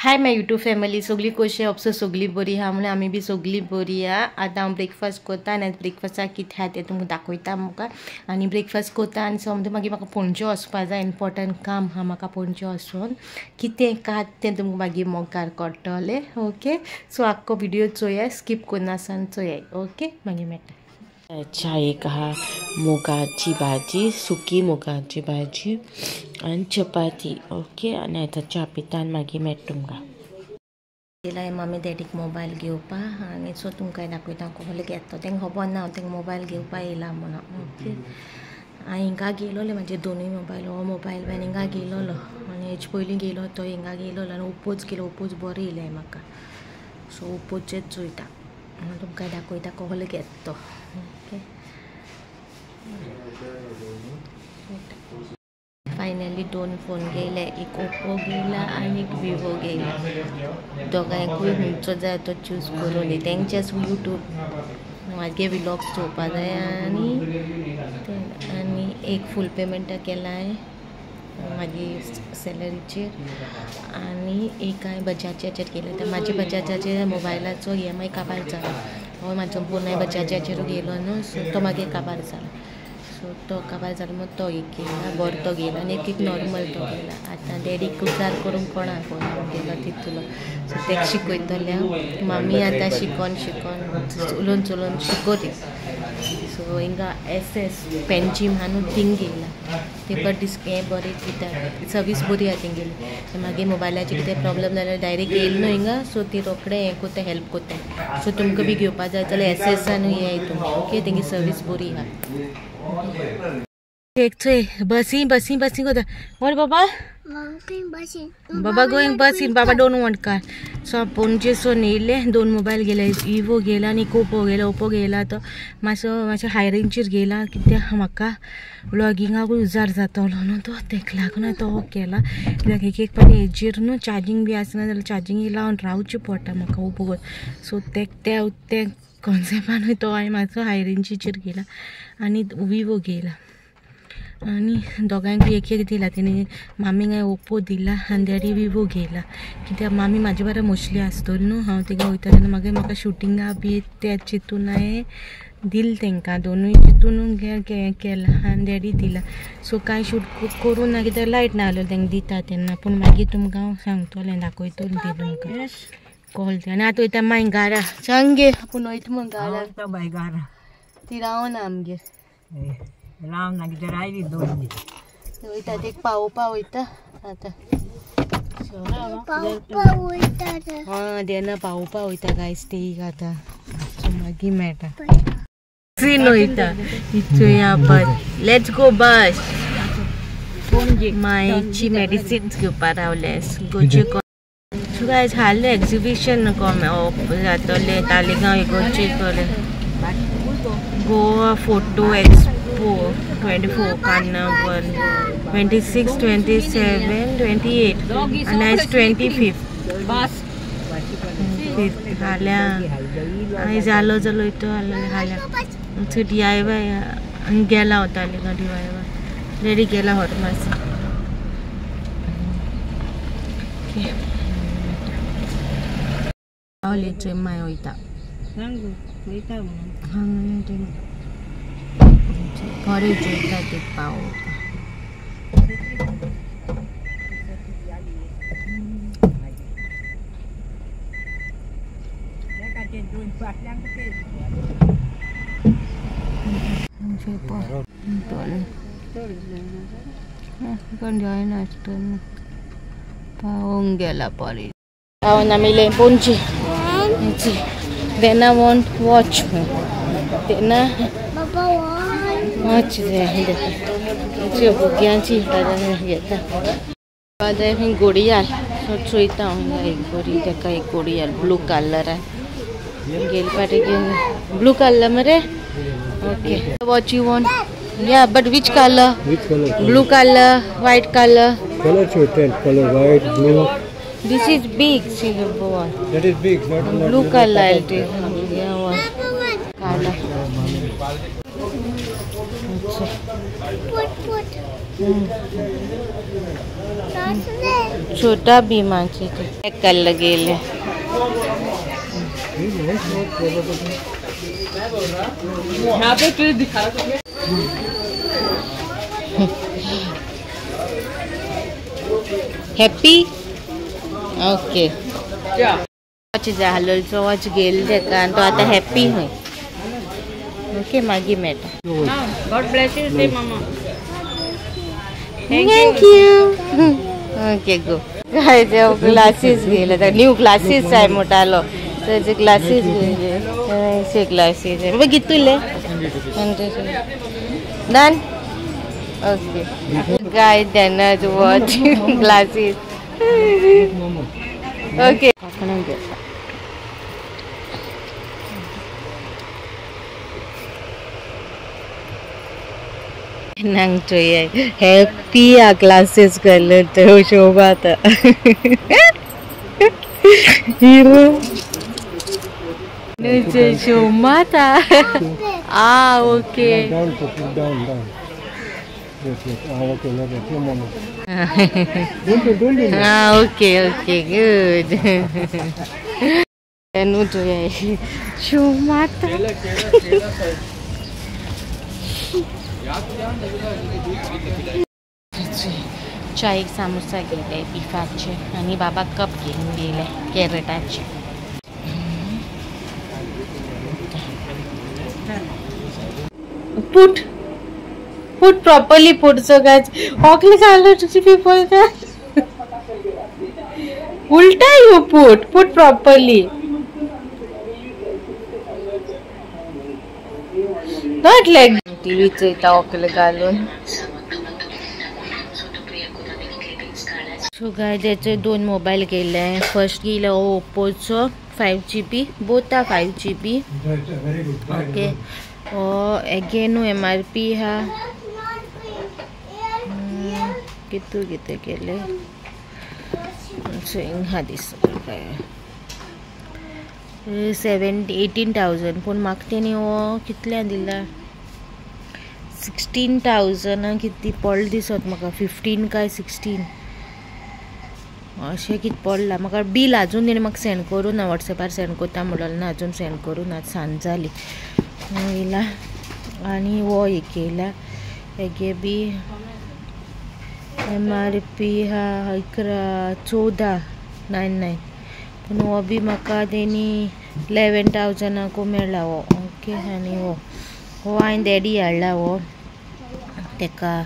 Hi my YouTube family सगळी कशी अबसो सगळी बरी आहा म्हणून आमी बी सगळी बरी आहा। आतां हांव ब्रेकफास्ट करता आनी ब्रेकफास्टाक कितें आहा तें तुमकां दाखयता म्हाका आनी ब्रेकफास्ट करता आनी समजा मागीर म्हाका पणजे वचपा जाय इम्पॉर्टंट काम आहा म्हाका पणजे वचून कितें काय तें तुमकां मागीर मोगार कळटलें। ओके सो आख्खो व्हिडिओ चोया स्कीप करनासतना चोया। ओके मागीर मेळटा। चायेक आहा मुगाची भाजी सुकी मुगाची भाजी आनी चपाती। ओके आनी आतां च्या पिता आनी मागीर मेळटा तुमकां। येयला मम्मी डॅडीक मोबायल घेवपा आनी सो तुमकां दाखयता कोहले घेता तेंका खबर ना हांव तेंका मोबायल घेवपा येयला म्हणून। ओके हांव हिंगा गेलोलें म्हाजे दोनूय मोबायल हो मोबायल बीन हिंगा गेलोलो आनी हेजे पयलीं गेलो तो हिंगा गेलोलो आनी ओप्पोच गेलो ओप्पोच बरो येयले म्हाका सो ओप्पोचेच चोयता तुमकां दाखयता कोहले घेता तो। ओके फायनली दोन फोन घेयले एक ओप्पो घेयला आनी एक विवो घेयला दोगांयकूय खंयचो जाय तो चूज करून दी तेंचेच यूट्यूब मागे व्लॉग्स चोवपा जाय आनी एक फूल पेमेंट केलाय मागीर सॅलरीचेर आनी एक हांवें बजाजाचेर केलें तर म्हाज्या बजाजाचेर मोबायलाचो EMI काबार जाला हो म्हाजो फोन बजाजाचेर घेयलो न्हू सो तो मागीर काबार जाला सो तो काबार जालो मग तो एक घेयला बरो तो घेयला आनी एक नॉर्मल तो घेयला। आतां डॅडीक उजार करून कोणा फोन घेयलो तितूलो सो तेका शिकयतलें हांव मामी आतां शिकोन उलोवन चलोवन शिकोवती सो हिंगा SS पेन्जीम आहा न्हू थिंग घेयला ते बट हें बरें कित्याक सर्वीस बरी आहा तेंगेली मागीर मोबायलाचेर कितें प्रॉब्लम जाल्यार डायरेक्ट येयला न्हू हिंगा सो ती रोखडें हें कोत्ता हेल्प कोत्ता सो तुमकां बी घेवपा जाय जाल्यार SS आनी हें हितून ओके तेंगी सर्वीस बरी आहा। बसी कोता what बाबा बाबा गोइंग बसीन बाबा don't want car so Panaji so येयले दोन मोबायल गेले विवो गेला आनी ओप्पो गेला तो मातसो हाय रेंजीर गेला कित्याक म्हाका व्लॉगिंगाकूय उजार जातलो न्हू तो तेका लागून तो केला कित्याक एक पाटी हेजेर न्हू चार्जींग बी आसना जाल्यार चार्जींग लावन रावचें पडटा म्हाका ओप्पो सो ते कॉन्सेप्टानूय तो हांवें मातसो हाय रेंजीचेर गेला आनी विवो गेला आनी दोगांयकूय एक दिला तेणी मामीक हांवें ओप्पो दिला आनी डॅडी विवो घेयला कित्याक मामी म्हाजे बारा मोस्टली आसतली न्हू हांव तेका वयता तेन्ना मागीर म्हाका शुटिंगा बी त्या चितून हांवें दिल तेंकां दोनूय चितून केला आनी डॅडी दिला सो कांय शूट करूं ना कित्याक लायट ना जाल्यार तेंका दिता तेन्ना पूण मागीर तुमकां हांव सांगतलें दाखयतलें ती तुमकां कॉल ते आनी आतां वयता मागीर घरा सांगे आपूण वयता म्हूण घरा ती रावना आमगेर रावना कितें रायली दोन दीस वयता तेका पावोवपा वयता आतां देना पावोवपा वयता गायज तेक आतां मागीर मेळटा सीन वयता इचुया बस लेट्स गो बस मायची मेडिसिन्स घेवपा रावलें गोचे सो गायज हाल्लें एक्झिबिशन जातलें तालिगांव इगोर्जे Goa photo expo 24 carnival 26, 27, 28 and it's 25th हाल्या आयज जालो जालो इतो हाल्या थंय DIY गेला होता DIY डॅडी गेला हॉर्मास हांव माय वयता बरें जोयता ते पावोवपा कोण जायना आसतना पावोंक गेला परी पावन आमी पणजे देना वॉन्ट वॉच तेन्ना वॉच जाय भुरग्यांची घेता जाय खंय घोडियाल सो चोयता हांव एक बरी तेका एक घोडियाल ब्लू कलरान गेल पाटी ब्लू कलर मरे ओके वॉच यू वॉन्ट या but which colour blue colour white colour white blue this is big silver one that is big not blue color I'll take yeah one color put छोटा भीमाचे कल गेले happy okay झालो watch गेल तेका तो आता happy होय okay मागी Meta God bless you से मामा थँक यू ओके गो काय ते क्लासेस गेले तर न्यू क्लासेस आहे मोठालो त्याचे क्लासेस गेले से क्लासेस आहे बघ कितुले डन ओके काय त्यांना वॉच क्लासेस ओके नंग चाहिए हैप्पी आ क्लासेस कर लेते हो शोभा था हीरो नीचे शोभा था ओके ओके ओके गुड नु चाहिए शोभा था चाय सामोसा गेले बिफाचे आणि बाबा कप घेऊन गेले कॅरेटाचे पुट पुट प्रॉपरली पुट सगळ्याच हॉकले चाललो तुझी पीपल का उलटा you put put properly not like टीव्हीचं इथं हॉकले घालून सो गाय त्याचे दोन मोबाईल गेले फर्स्ट गेला ओप्पोचो 5GB both are 5GB okay again MRP हा कितू किती गेले हा दिसत 18,000 पण मागते नी हो कितल्या दिला 16,000 किती पडल दिसत म्हाका 15 काय 16 अशें कितें पडला म्हाका बील अजून तेणें म्हाका सेंड करूं ना वॉट्सॅपार सेंड करता म्हणलें ना अजून सेंड करूं ना सांज जाली येयला आनी हो एक येयला हेगे बी MRP हा 14,99 पूण हो बी म्हाका तेणी 11,000 मेळ्ळा हो ओके आनी हो हांवें डॅडी हाडला हो तेका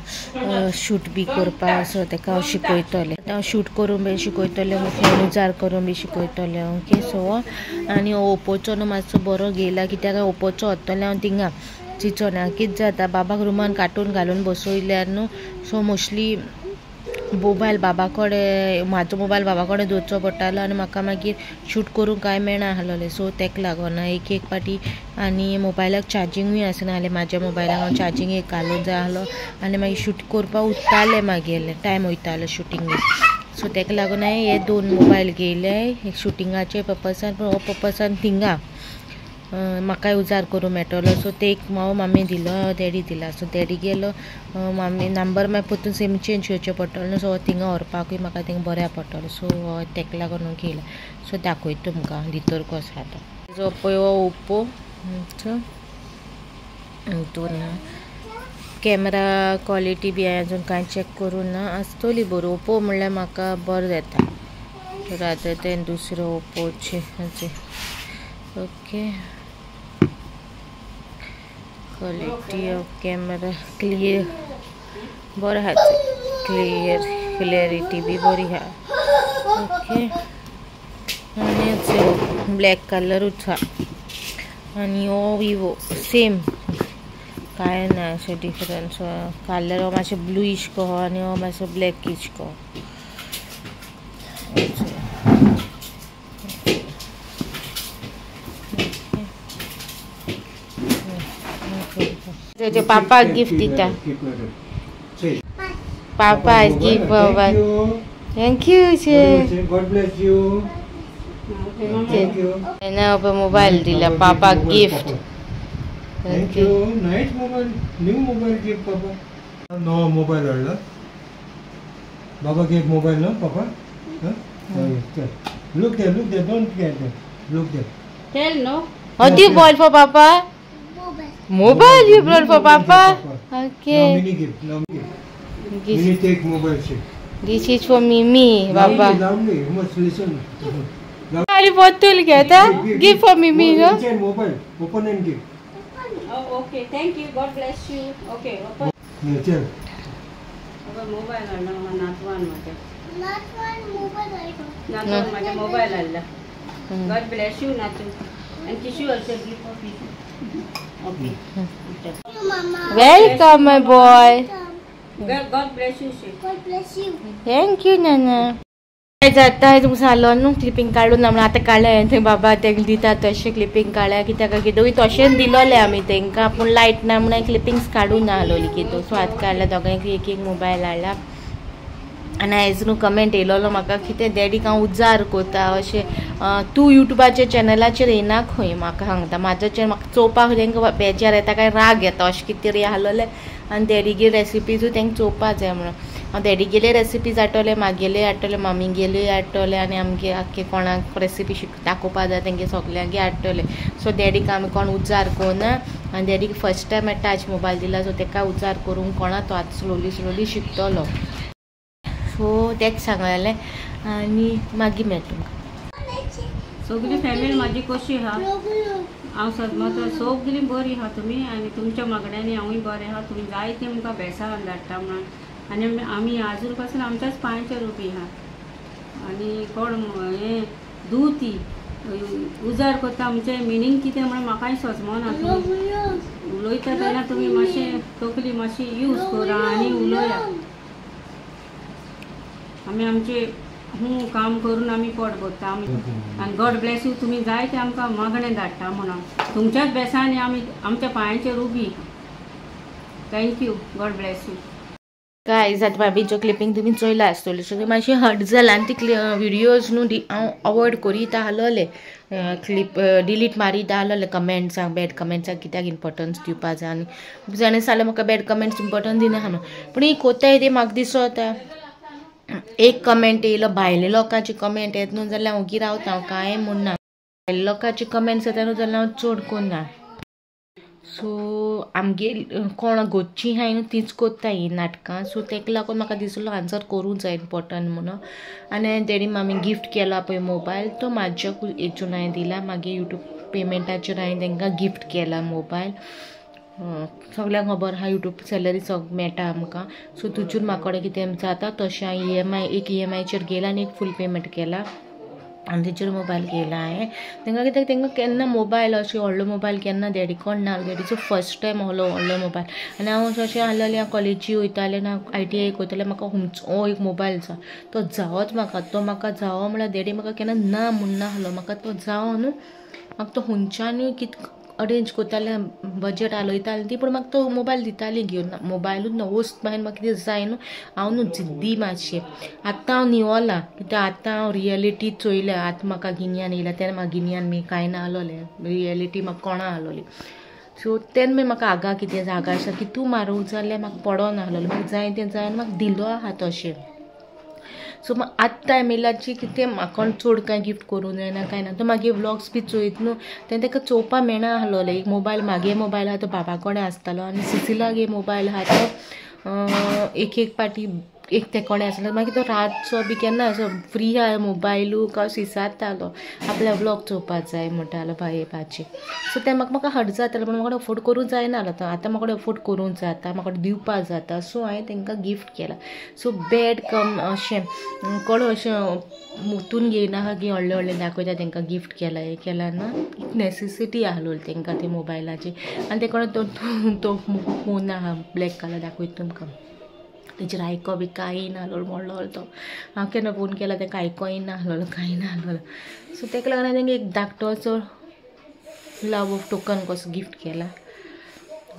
शूट बी करपा सो तेका हांव शिकयतलें हांव शूट करून बी शिकयतलें फोन उजार करून बी शिकयतलें ओके सो आनी ओप्पोचो न्हू मातसो बरो गेला कित्याक ओप्पोचो व्हरतलें हांव थिंगा चिंचोना कितें जाता बाबाक रुमान कार्टून घालून बसयल्यार न्हू सो मोस्टली मोबायल बाबा कडेन म्हाजो मोबायल बाबा कडेन दवरचो पडटालो आनी म्हाका मागीर शूट करूंक कांय मेळना आहलोलें सो तेका लागून एक पाटी आनी मोबायलाक चार्जिंगूय आसनासलें म्हाज्या मोबायलाक हांव चार्जिंग एक घालूंक जाय आहलो आनी मागीर शूट करपाक उरतालें मागीर टायम वयतालो शुटिंगेक सो तेका लागून हांवें हे दोन मोबायल घेयले एक शुटिंगाचे पर्पसान पूण हो पर्पसान थिंगा म्हाकाय उजार करूं मेळटलो सो ते एक हांव मामी दिलो डॅडी दिला सो डॅडी गेलो मामी नंबर मागीर परतून सेम चेंज करचें पडटलें न्हू सो थिंगा व्हरपाकूय म्हाका थिंगा बऱ्या पडटलो सो तेका लागून घेयला सो दाखयता तुमकां भितर कसो आसा जो पळय हो ओप्पो दोन कॅमेरा क्वॉलिटी बी हांवें अजून कांय चॅक करूं ना आसतली बरी ओप्पो म्हणल्यार म्हाका बरो जाता रादर देन दुसरो ओप्पोचे okay quality of camera clear बरो हा क्लियरिटी भी बरी हा ओके आनी ब्लॅक कलरूच हा आनी हो विवो सेम काय ना अशें डिफरन्स कलर हो मातशें ब्लूइश कहो आनी हो मातसो ब्लॅकिश कहो जो पापा गिफ्ट दिता पापा has gift Baba thank you God bless you. Thank you. ना अब मोबाइल दिला पापा gift Thank you. Nice mobile. New mobile gift papa. No mobile order. Baba gave mobile no papa. Huh? Oh, yes, tell. Look there, don't get there. Look there. Tell no. What do you boil for Papa? Mobile you brought for Papa? Now Okay. Mini gift, now Mini. This, Mini take mobile shit. this is for Mimi, Papa. Loudly, you must listen. अरे बोतल क्या था? Give for Mimi, no? Inside mobile, open and give. Oh, okay. Thank you. God bless you. Okay. Open. Yeah, tell. Open mobile alna नातवान माझ्या. नातवान माझ्या mobile alna. God bless you, Natu. And Kishu also give for people. Okay. Welcome, my boy. God bless you, she. Thank you, Nana. जाता है तुमचं आलो न्हू clipping काढून आमी आतां काडलें थंय बाबा तेका दिता तशें क्लिपिंग काडल्या कित्याक कितें तशेंच दिलोलें आमी तेंकां पूण लायट ना म्हणून क्लिपिंग्स काडून ना आसलोली कितें सो आतां काडल्या दोगांयक एक मोबायल हाडला आनी आयज न्हू कमेंट येयलोलो म्हाका कितें डॅडीक हांव उजार कोता अशें तूं युट्यूबाच्या चॅनलाचेर येना खंय म्हाका सांगता म्हाजो चॅनल म्हाका चोवपाक तेंकां बेजार येता काय राग येता अशें कितें तरी आहलोलें आनी डॅडीगे रेसिपीजूय तेंकां चोवपा जाय म्हणून हांव डॅडीगेले रेसिपीज हाडटलें मागेले हाडटलें मामीगेले हाडटलें आनी आमगे आख्खे कोणाक रेसिपी दाखोवपा जाय तेंगे सगल्यांगे हाडटलें सो डॅडीक आमी कोण उजार कोना आनी डॅडीक फर्स्ट टायम टच मोबायल दिला सो तेका उजार करूंक कोणा तो आतां स्लोली शिकतलो सो तेच सांगलें आनी मागीर मेळ तुमकां सगळी फॅमिली माझी कशी आहा हांव सद्दां सगळी बरी आहा तुमी आनी तुमच्या मागण्यांनी हांवूय बरें आहा तुमी जाय ती आमकां बेसावन धाडटा म्हणून आनी आमी आजून पासून आमच्याच पांयाचेर उबी आहा आनी कोण हें दुती उजार करता आमचें मिनींग कितें म्हणून म्हाकाय समजना तुमी उलयता तेन्ना तुमी मातशें तकली मातशी यूज करा आनी उलया आमी आमचें काम करून आमी पोट भरता आनी गॉड ब्लेस यू तुमी जाय ते आमकां मागणें धाडटा म्हणून तुमच्याच बेसांनी आमी आमच्या पांयाचेर उबी thank you God bless you guys आतां बाबीच्यो क्लिपिंग तुमी चोयला आसतल्यो सो मातशें हट जाला आनी ती विडियोज न्हू हांव अवॉयड करीत आहलोलें क्लिप डिलीट मारीत आहलोलें कमेंट्सांक बॅड कमेंट्सांक कित्याक इम्पोर्टन्स दिवपा जाय आनी खूब जाणां जाल्यार म्हाका बॅड कमेंट्स इम्पोर्टन्स दिना न्हू पूण ही कोताय ती म्हाका दिसता एक कमेंट येयलो भायल्या लोकांची कमेंट येत न्हू जाल्यार हांव ओगी रावता हांव कांय म्हणना भायल्या लोकांची कमेंट्स येता न्हू जाल्यार हांव चड कोन्ना सो आमगे कोण घोटची हाय न्हू तीच कोत्ता ही नाटकां सो तेका लागून म्हाका दिसलो आन्सर करूंक जाय इम्पोर्टंट म्हणून आनी डॅडी मामी गिफ्ट केला पळय मोबायल तो म्हाज्या हेतून हांवें दिला मागीर युट्यूब पेमेंटाचेर हांवें तांकां गिफ्ट केला मोबायल सगळ्यांक खबर आहा युट्यूब सॅलरी मेळटा आमकां सो तुजून म्हाका कडेन कितें जाता तशें हांवें एक EMIचेर गेला आनी एक फूल पेमेंट केला आनी तेचेर मोबायल घेयला हांवें तांकां कित्याक तांकां केन्ना मोबायल अशें व्हडलो मोबायल केन्ना डॅडी कोण ना डॅडीचो फर्स्ट टायम व्हडलो मोबायल आनी हांव अशें आहलेलें हांव कॉलेजी वयतालें ना ITI वयतालें म्हाका हो एक मोबायल जाय तो जावोच म्हाका तो म्हाका जावो म्हळ्यार डॅडी म्हाका केन्ना ना म्हणना आहलो म्हाका तो जावो न्हू म्हाका तो हुंच्यानूय कितें अरेंज करतालें बजेट आलोयतालें ती पूण म्हाका तो मोबायल दिताली घेवन मोबायलूच न्हू वस्त भायर म्हाका कितें जाय न्हू हांव न्हू जिद्दी मातशें आतां हांव निवला कित्याक आतां हांव रियलिटी चोयल्या आतां म्हाका गिन्यान येयला तेन्ना म्हाका गिन्यान बी कांय ना आहलोलें रियलिटी म्हाका कोणा आहलोली सो तेन्ना मागीर म्हाका आगा कितें जागा आसा की तूं मारूंक जाल्यार म्हाका पडोन आहलोलें म्हाका जाय तें जाय आनी म्हाका दिलो आहा तशें सो आतां टायम येयलाची कितें म्हाका चड कांय गिफ्ट करूं जायना कांय ना तो मागीर व्लॉग्स बी चोयत न्हू तेन्ना ताका चोवपा मेळना आहलोलें एक मोबायल मागे मोबायल आहा तो बाबा कडेन आसतालो आनी सिसिलागे मोबायल आहा तो एक पाटी एक ते कोणें आसलो मागीर तो रातचो बी केन्ना असो फ्री आहा मोबायलू काय सिसारतालो आपल्या व्लॉग चोवपाक जाय म्हणटालो येवपाचें सो तें म्हाका हट जातालें पूण म्हाका अफोर्ड करूंक जायना आतां आतां म्हाका अफोर्ड करूंक जाता म्हाका दिवपाक जाता सो हांवें तांकां गिफ्ट केला सो बॅड कम अशें कोण अशें मुतून घेयनाका की व्हडलें दाखयता तांकां गिफ्ट केला हें केला ना एक नेसेसिटी आहलो तांकां ते मोबायलाची आनी ते कोण तो फोन आहा ब्लॅक कलर दाखयता तुमकां तेचेर आयको बी कांय ना आहलो मोडलो तो हांव केन्ना फोन केला तेका आयकोय ना आहलो कांय ना आहलो सो तेका लागून हांवें तांकां एक धाकटोसो लव ऑफ टोकन कसो गिफ्ट केला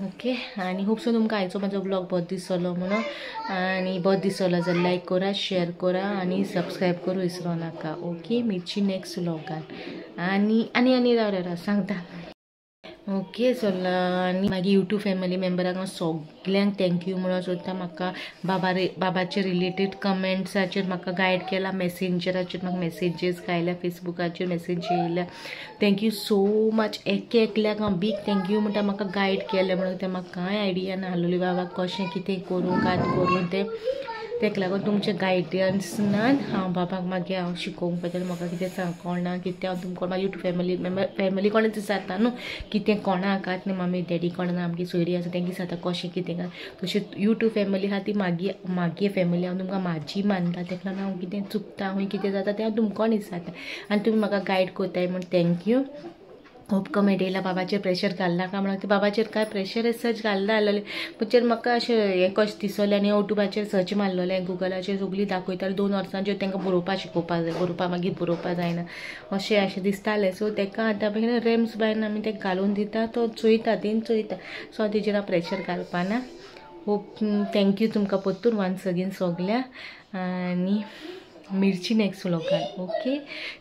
ओके आनी होप सो तुमकां आयचो म्हाजो ब्लॉग बरो दिसलो म्हणून आनी बरो दिसलो जाल्यार लायक करा शेअर करा आनी सबस्क्रायब करूं विसरो नाका ओके मेळची नेक्स्ट व्लॉगान आनी राव सांगता ओके चला आनी मागीर यूट्यूब फॅमिली मेंबरांक सगळ्यांक थँक्यू म्हणून सोदता. म्हाका बाबाचे रिलेटेड कमेंट्साचेर म्हाका गायड केला, मेसेंजराचेर म्हाका मेसेजीस आयल्या, फेसबुकाचेर मेसेज येयल्या. Thank you so much. एकल्याक हांव बीग थँक्यू म्हणटा म्हाका गायड केलें म्हणून. तें म्हाका कांय आयडिया नाहलोली बाबा कशें कितें करूं काय करूं तें. तेका लागून तुमचे गायडन्सनान हांव बाबाक मागीर हांव शिकोवंक पावतलें. म्हाका कितें सांगना कितें हांव तुमकां म्हाका यूट्यूब फॅमिली कोणाच विचारता न्हू कितें कोणाक आहात न्ही मम्मी डॅडी कोणा आमची सोयरी आसा तेंकी सांगता कशें कितें काय. तशें यूट्यूब फॅमिली आहा ती मागे फॅमिली हांव तुमकां म्हाजी मानता. तेका लागून हांव कितें चुकता हूंय कितें जाता तें हांव तुमकां विचारता आनी तुमी म्हाका गायड कोताय म्हण थँक्यू. खूब कमेंट येयला बाबाचेर प्रेशर घालनाका म्हणून. ते बाबाचेर काय प्रेशर सच घालना आसलें पण म्हाका अशें हें कशें दिसलें आनी युट्यूबाचेर सर्च मारलेलें गुगलाचेर सगळीं दाखयतालीं 2 वर्सांचेर तांकां बरोवपा शिकोवपा जाय, बरोवपा मागीर बरोवपा जायना अशें दिसतालें. सो ताका आतां बेगीन रेम्स बायन आमी ताका घालून दिता तो चोयता चोयता. सो हांव तेजेर प्रेशर घालपाना. खूब थँक्यू तुमकां परतून वन्स अगेन सगल्या आनी मिरची नेक्स्ट व्लॉगान. ओके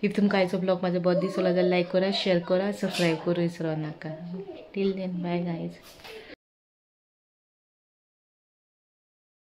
इफ तुमकां आयचो ब्लॉग म्हाजो बरो दिसलो जाल्यार लायक करा, शेअर करा, सबस्क्राईब करूं विसरो नाका. Till then bye guys.